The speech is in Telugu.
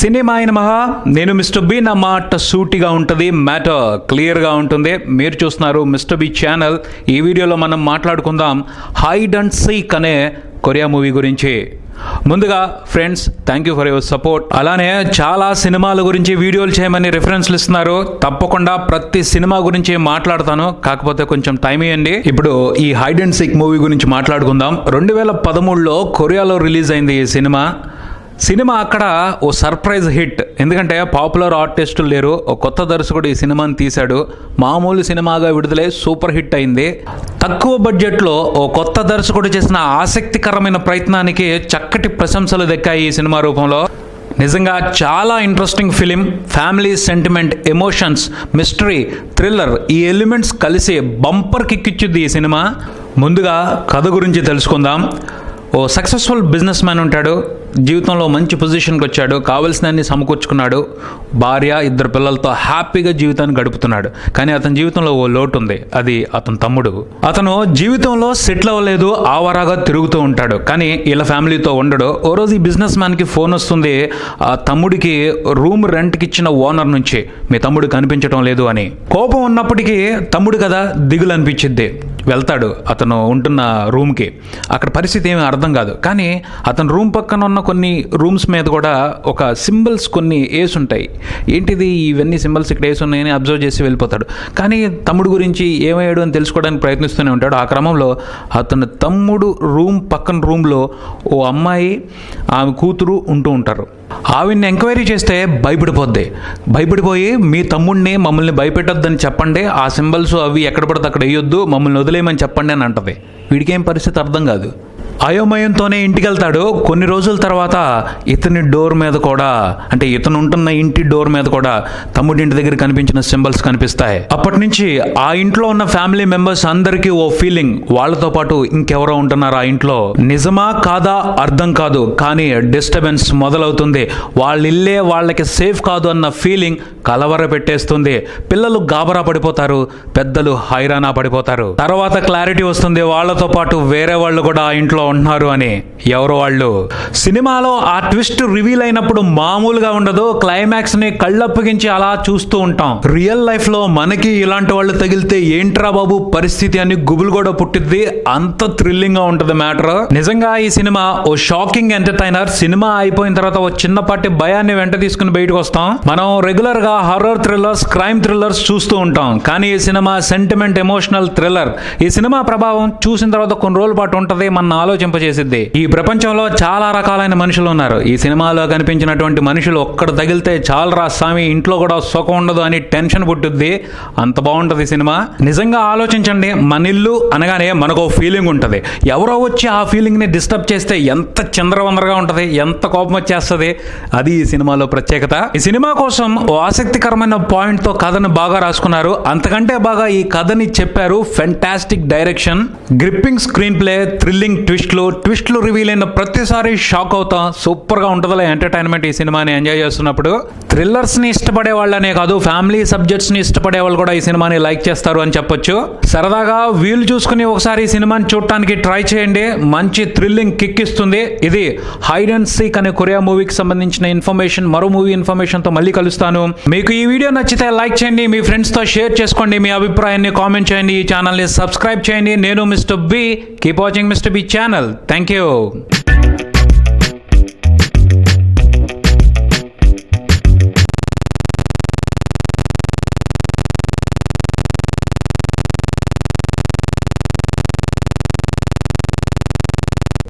సినిమా అయిన మహా నేను మిస్టర్ బి, నా మాట సూటిగా ఉంటుంది, మ్యాటర్ క్లియర్గా ఉంటుంది. మీరు చూస్తున్నారు మిస్టర్ బి ఛానల్. ఈ వీడియోలో మనం మాట్లాడుకుందాం హైడ్ అండ్ సీక్ అనే కొరియా మూవీ గురించి. ముందుగా friends, thank you for your support. అలానే చాలా సినిమాల గురించి వీడియోలు చేయమని రిఫరెన్స్లు ఇస్తున్నారు. తప్పకుండా ప్రతి సినిమా గురించి మాట్లాడతాను, కాకపోతే కొంచెం టైం ఇవ్వండి. ఇప్పుడు ఈ హైడ్ అండ్ సీక్ మూవీ గురించి మాట్లాడుకుందాం. 2013లో కొరియాలో రిలీజ్ అయింది ఈ సినిమా అక్కడ ఓ సర్ప్రైజ్ హిట్. ఎందుకంటే పాపులర్ ఆర్టిస్టులు లేరు, ఓ కొత్త దర్శకుడు ఈ సినిమాని తీశాడు. మామూలు సినిమాగా విడుదలై సూపర్ హిట్ అయింది. తక్కువ బడ్జెట్లో ఓ కొత్త దర్శకుడు చేసిన ఆసక్తికరమైన ప్రయత్నానికి చక్కటి ప్రశంసలు దక్కాయి ఈ సినిమా రూపంలో. నిజంగా చాలా interesting film. Family sentiment, emotions, mystery, thriller ఈ ఎలిమెంట్స్ కలిసి బంపర్ కిక్కిచ్చుద్ది ఈ సినిమా. ముందుగా కథ గురించి తెలుసుకుందాం. ఓ సక్సెస్ఫుల్ బిజినెస్ మ్యాన్ ఉంటాడు. జీవితంలో మంచి పొజిషన్కి వచ్చాడు, కావలసినన్ని సమకూర్చుకున్నాడు. భార్య, 2 పిల్లలతో హ్యాపీగా జీవితాన్ని గడుపుతున్నాడు. కానీ అతని జీవితంలో ఓ లోటు ఉంది, అది అతని తమ్ముడు. అతను జీవితంలో సెటిల్ అవ్వలేదు, ఆవారాగా తిరుగుతూ ఉంటాడు, కానీ వీళ్ళ ఫ్యామిలీతో ఉండడు. ఓ రోజు ఈ బిజినెస్ మ్యాన్కి ఫోన్ వస్తుంది, ఆ తమ్ముడికి రూమ్ రెంట్కి ఇచ్చిన ఓనర్ నుంచి, మీ తమ్ముడు కనిపించడం లేదు అని. కోపం ఉన్నప్పటికీ తమ్ముడు కదా, దిగులు అనిపించిద్ది. వెళ్తాడు అతను ఉంటున్న రూమ్కి. అక్కడ పరిస్థితి ఏమీ అర్థం కాదు, కానీ అతని రూమ్ పక్కన ఉన్న కొన్ని రూమ్స్ మీద కూడా ఒక సింబల్స్ కొన్ని వేసి ఉంటాయి. ఏంటిది ఇవన్నీ సింబల్స్ ఇక్కడ వేసి ఉన్నాయని అబ్జర్వ్ చేసి వెళ్ళిపోతాడు. కానీ తమ్ముడు గురించి ఏమయ్యాడు అని తెలుసుకోవడానికి ప్రయత్నిస్తూనే ఉంటాడు. ఆ క్రమంలో అతని తమ్ముడు పక్కన రూమ్లో ఓ అమ్మాయి, ఆమె కూతురు ఉంటూ ఉంటారు. ఆవిడ్ని ఎంక్వైరీ చేస్తే భయపడిపోయి మీ తమ్ముడిని మమ్మల్ని భయపెట్టొద్దని చెప్పండి, ఆ సింబల్స్ అవి ఎక్కడ పడితే అక్కడ వేయొద్దు, మమ్మల్ని వదిలేయమని చెప్పండి అని అంటది. వీడికేం పరిస్థితి అర్థం కాదు. అయోమయంతోనే ఇంటికి వెళ్తాడు. కొన్ని రోజుల తర్వాత ఇతని డోర్ మీద కూడా, అంటే ఇతను ఉంటున్న ఇంటి డోర్ మీద కూడా తమ్ముడి ఇంటి దగ్గర కనిపించిన సింబల్స్ కనిపిస్తాయి. అప్పటి నుంచి ఆ ఇంట్లో ఉన్న ఫ్యామిలీ మెంబర్స్ అందరికీ ఓ ఫీలింగ్, వాళ్ళతో పాటు ఇంకెవరో ఉంటున్నారు ఆ ఇంట్లో. నిజమా కాదా అర్థం కాదు, కానీ డిస్టర్బెన్స్ మొదలవుతుంది. వాళ్ళ ఇల్లే వాళ్ళకి సేఫ్ కాదు అన్న ఫీలింగ్ కలవర పెట్టేస్తుంది. పిల్లలు గాబరా పడిపోతారు, పెద్దలు హైరానా పడిపోతారు. తర్వాత క్లారిటీ వస్తుంది, వాళ్ళతో పాటు వేరే వాళ్ళు కూడా ఆ ఇంట్లో ఉంటున్నారు అని. ఎవరు వాళ్ళు? సినిమాలో ఆ ట్విస్ట్ రివీల్ అయినప్పుడు మామూలుగా ఉండదు. క్లైమాక్స్ ని కళ్ళప్పగించి అలా చూస్తూ ఉంటాం. రియల్ లైఫ్ లో మనకి ఇలాంటి వాళ్ళు తగిలితే ఏంట్రా బాబు పరిస్థితి అని గుబులు కూడా పుట్టిద్ది. అంత థ్రిల్లింగ్ గా ఉంటది మ్యాటర్. నిజంగా ఈ సినిమా ఓ షాకింగ్ ఎంటర్టైనర్. సినిమా అయిపోయిన తర్వాత ఓ చిన్నపాటి భయాన్ని వెంట తీసుకుని బయటకు వస్తాం. మనం రెగ్యులర్ గా హారర్ థ్రిల్లర్స్, క్రైమ్ థ్రిల్లర్స్ చూస్తూ ఉంటాం, కానీ ఈ సినిమా సెంటిమెంట్, ఎమోషనల్ థ్రిల్లర్. ఈ సినిమా ప్రభావం చూసిన తర్వాత కొన్ని రోజుల పాటు ఉంటది, మన ఆలోచింపజేసిద్ది. ఈ ప్రపంచంలో చాలా రకాలైన మనుషులు ఉన్నారు. ఈ సినిమాలో కనిపించినటువంటి మనుషులు ఒక్కడ తగిలితే చాలరా స్వామి, ఇంట్లో కూడా సుఖం ఉండదు అని టెన్షన్ పుట్టుద్ది. అంత బాగుంటది సినిమా. నిజంగా ఆలోచించండి, మన ఇల్లు అనగానే మనకు ఓ ఫీలింగ్ ఉంటుంది. ఎవరో వచ్చి ఆ ఫీలింగ్ ని డిస్టర్బ్ చేస్తే ఎంత చంద్రవందరగా ఉంటది, ఎంత కోపం వచ్చేస్తుంది. అది ఈ సినిమాలో ప్రత్యేకత. ఈ సినిమా కోసం ఓ ఆసక్తికరమైన పాయింట్ తో కథను బాగా రాసుకున్నారు. అంతకంటే బాగా ఈ కథని చెప్పారు. Fantastic direction, gripping screen play, thrilling ట్విస్ట్లు రివీల్ అయిన ప్రతిసారి షాక్ అవుతాం. సూపర్ గా ఉంటుందిలే ఎంటర్టైన్మెంట్ ఈ సినిమాని ఎంజాయ్ చేస్తున్నప్పుడు. థ్రిల్లర్స్ ని ఇష్టపడే వాళ్ళనే కాదు, ఫ్యామిలీ సబ్జెక్ట్స్ ని ఇష్టపడే వాళ్ళు కూడా ఈ సినిమాని లైక్ చేస్తారు అని చెప్పొచ్చు. సరదాగా వీలు చూసుకుని ఒకసారి ఈ సినిమాని చూడటానికి ట్రై చేయండి. మంచి థ్రిల్లింగ్ కిక్ ఇస్తుంది. ఇది హైడ్ అండ్ సీక్ అనే కొరియా మూవీకి సంబంధించిన ఇన్ఫర్మేషన్. మరో మూవీ ఇన్ఫర్మేషన్ తో మళ్ళీ కలుస్తాను. మీకు ఈ వీడియో నచ్చితే లైక్ చేయండి, మీ ఫ్రెండ్స్ తో షేర్ చేసుకోండి, మీ అభిప్రాయాన్ని కామెంట్ చేయండి, ఈ ఛానల్ ని సబ్స్క్రైబ్ చేయండి. నేను mister B. Keep watching mister B channel. Thank you.